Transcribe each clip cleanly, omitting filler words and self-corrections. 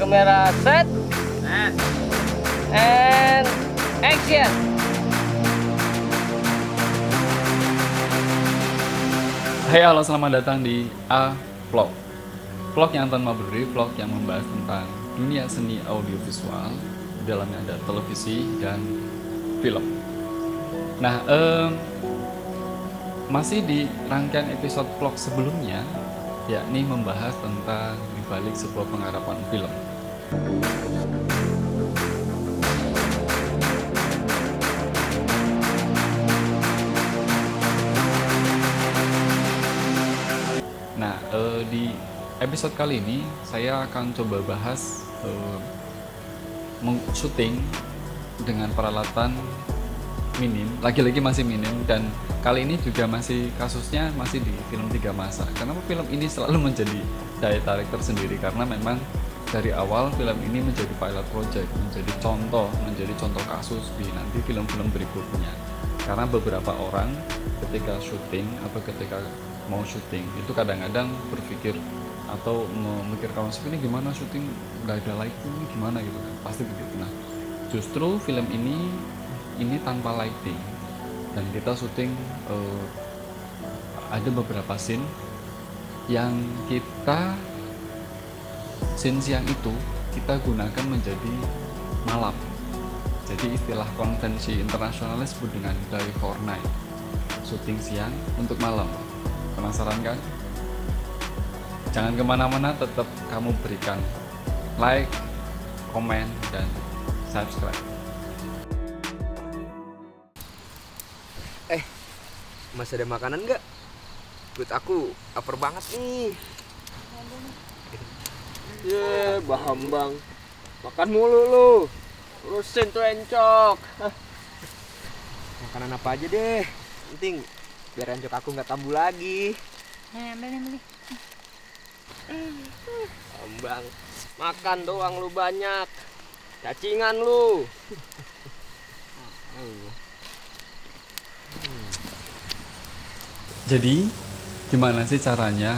kamera set and action. Hai, halo, selamat datang di A Vlog. Vlog yang tanpa berdiri, vlog yang membahas tentang dunia seni audiovisual. Di dalamnya ada televisi dan film. Nah, masih di rangkaian episode vlog sebelumnya, yakni membahas tentang dibalik sebuah pengharapan film. Nah, di episode kali ini saya akan coba bahas syuting dengan peralatan minim, lagi-lagi masih minim, dan kali ini juga masih kasusnya masih di film 3 Masa. Kenapa film ini selalu menjadi daya tarik tersendiri? Karena memang dari awal film ini menjadi pilot project, menjadi contoh kasus di nanti film-film berikutnya. Karena beberapa orang ketika syuting atau ketika mau syuting itu kadang-kadang berpikir atau memikirkan konsep ini gimana, syuting nggak ada lighting ini gimana gitu kan, pasti begitu. Nah, justru film ini tanpa lighting, dan kita syuting ada beberapa scene yang scene siang itu kita gunakan menjadi malam. Jadi istilah konvensi internasionalnya disebut dengan day for night, syuting siang untuk malam. Penasaran kan? Jangan kemana-mana, tetap kamu berikan like, komen, dan subscribe. Masih ada makanan nggak? Buat aku lapar banget nih. Baham bang, makan mulu lu, urusin tuh encok. Makanan apa aja deh, penting biar encok aku nggak kambuh lagi. Beli. Bang, makan doang lu banyak, cacingan lu. Jadi, gimana sih caranya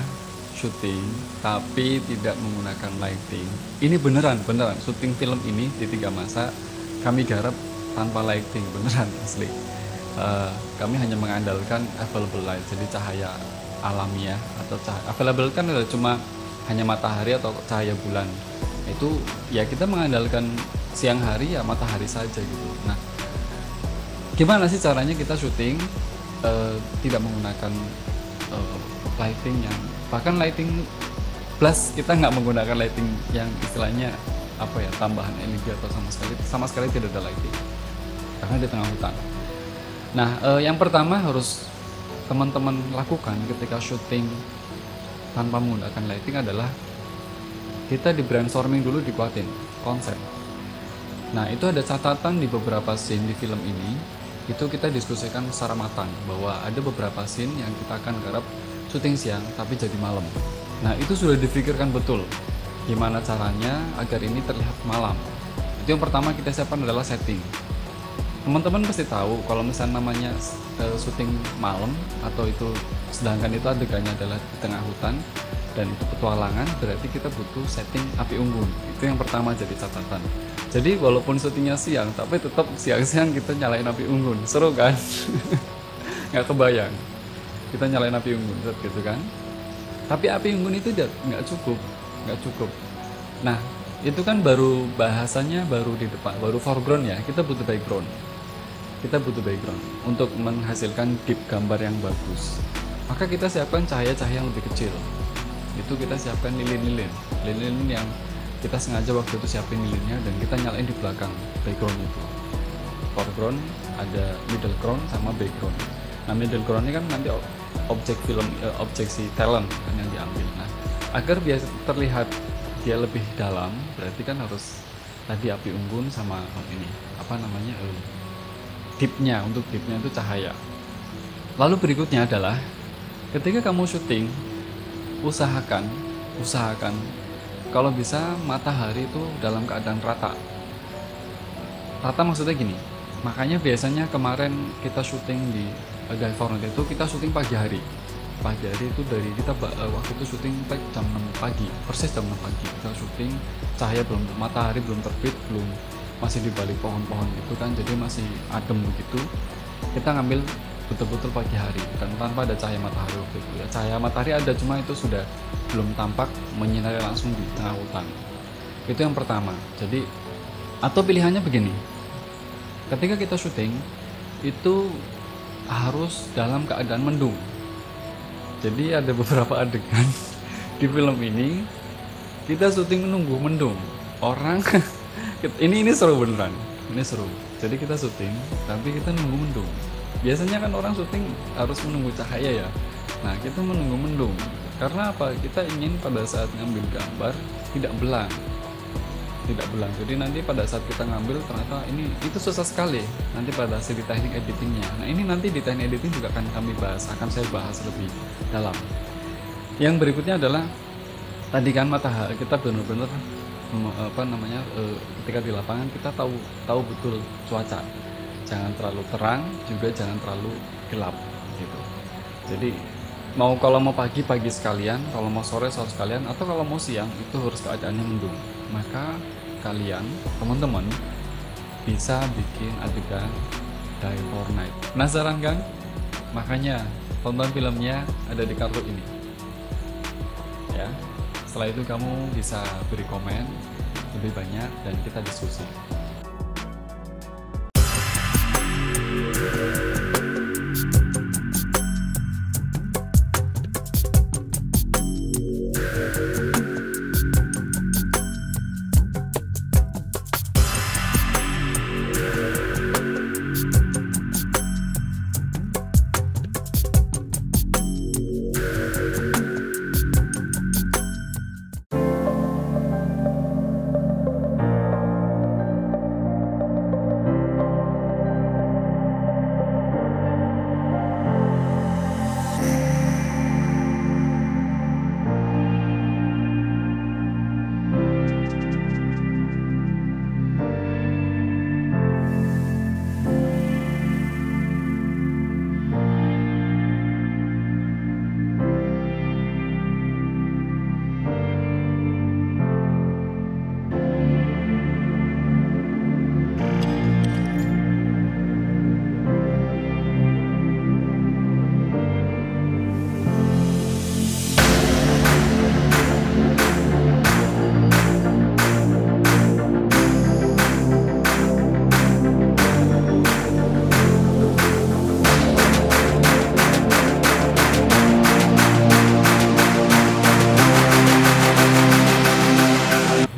syuting tapi tidak menggunakan lighting? Ini beneran syuting film ini di 3 Masa kami garap tanpa lighting, beneran asli. Kami hanya mengandalkan available light, jadi cahaya alamiah atau cahaya available kan cuma hanya matahari atau cahaya bulan. Itu ya kita mengandalkan siang hari ya matahari saja gitu. Nah, gimana sih caranya kita syuting tidak menggunakan lighting yang bahkan lighting plus kita nggak menggunakan lighting yang istilahnya apa ya, tambahan energi atau sama sekali tidak ada lighting karena di tengah hutan. Nah, yang pertama harus teman-teman lakukan ketika syuting tanpa menggunakan lighting adalah kita di brainstorming dulu, dikuatin konsep. Nah, itu ada catatan di beberapa scene di film ini, itu kita diskusikan secara matang bahwa ada beberapa scene yang kita akan garap syuting siang tapi jadi malam. Nah, itu sudah dipikirkan betul gimana caranya agar ini terlihat malam. Itu yang pertama kita siapkan adalah setting. Teman-teman pasti tahu kalau misalnya namanya syuting malam atau itu sedangkan itu adegannya adalah di tengah hutan dan itu petualangan, berarti kita butuh setting api unggun. Itu yang pertama jadi catatan. Jadi walaupun syutingnya siang tapi tetap siang-siang kita nyalain api unggun. Seru kan? Nggak kebayang kita nyalain api unggun gitu kan. Tapi api unggun itu nggak cukup. Nah, itu kan baru bahasanya baru di depan, baru foreground ya. Kita butuh background untuk menghasilkan deep gambar yang bagus. Maka kita siapkan cahaya-cahaya yang lebih kecil. Itu kita siapkan lilin yang kita sengaja waktu itu siapin lilinnya dan kita nyalain di belakang background itu. Foreground, ada middle ground sama background. Nah, middle ground ini kan nanti objek si talent kan yang diambil. Nah, agar biar terlihat dia lebih dalam, berarti kan harus tadi api unggun sama ini deepnya. Untuk deepnya itu cahaya. Lalu berikutnya adalah ketika kamu syuting, usahakan kalau bisa matahari itu dalam keadaan rata maksudnya gini. Makanya biasanya kemarin kita syuting di Day for Night itu kita syuting pagi hari pagi hari itu dari kita waktu itu syuting jam 6 pagi, persis jam 6 pagi kita syuting, cahaya belum, matahari belum terbit, belum, masih di balik pohon-pohon gitu kan, jadi masih adem begitu. Kita ngambil betul-betul pagi hari dan tanpa ada cahaya matahari waktu itu ya. Cahaya matahari ada, cuma itu sudah belum tampak menyinari langsung di tengah hutan. Itu yang pertama. Jadi atau pilihannya begini, ketika kita syuting itu harus dalam keadaan mendung. Jadi ada beberapa adegan di film ini kita syuting menunggu mendung. Orang ini seru beneran, ini seru. Jadi kita syuting tapi kita nunggu mendung. Biasanya kan orang syuting harus menunggu cahaya ya. Nah, kita menunggu mendung. Karena apa? Kita ingin pada saat ngambil gambar tidak belang. Tidak belang. Jadi nanti pada saat kita ngambil ternyata itu susah sekali. Nanti pada hasil di teknik editingnya. Nah, ini nanti di teknik editing juga akan saya bahas lebih dalam. Yang berikutnya adalah tadi kan matahari kita benar-benar ketika di lapangan kita tahu betul cuaca. Jangan terlalu terang, juga jangan terlalu gelap gitu. Jadi kalau mau pagi sekalian, kalau mau sore sekalian, atau kalau mau siang itu harus keadaannya mendung. Maka kalian teman-teman bisa bikin adegan day or night. Penasaran kan? Makanya tonton filmnya ada di kartu ini. Ya. Setelah itu kamu bisa beri komen lebih banyak dan kita diskusi.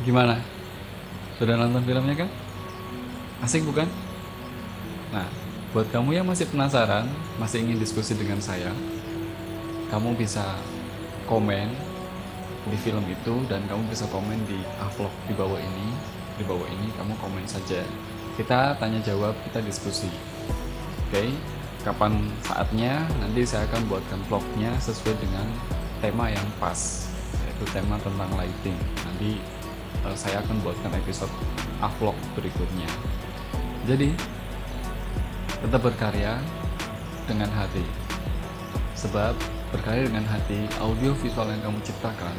Gimana? Sudah nonton filmnya kan? Asik bukan? Nah, buat kamu yang masih penasaran, masih ingin diskusi dengan saya, kamu bisa komen di film itu dan kamu bisa komen di vlog di bawah ini. Di bawah ini kamu komen saja. Kita tanya jawab, kita diskusi. Oke? Kapan saatnya? Nanti saya akan buatkan vlognya sesuai dengan tema yang pas, yaitu tema tentang lighting. Nanti saya akan buatkan episode vlog berikutnya. Jadi tetap berkarya dengan hati, sebab berkarya dengan hati, audio visual yang kamu ciptakan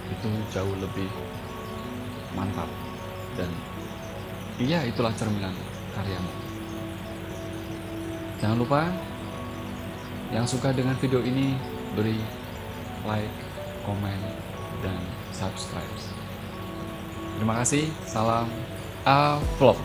itu jauh lebih mantap, dan iya, itulah cerminan karyamu. Jangan lupa, yang suka dengan video ini beri like, komen, dan subscribe. Terima kasih, salam vlog.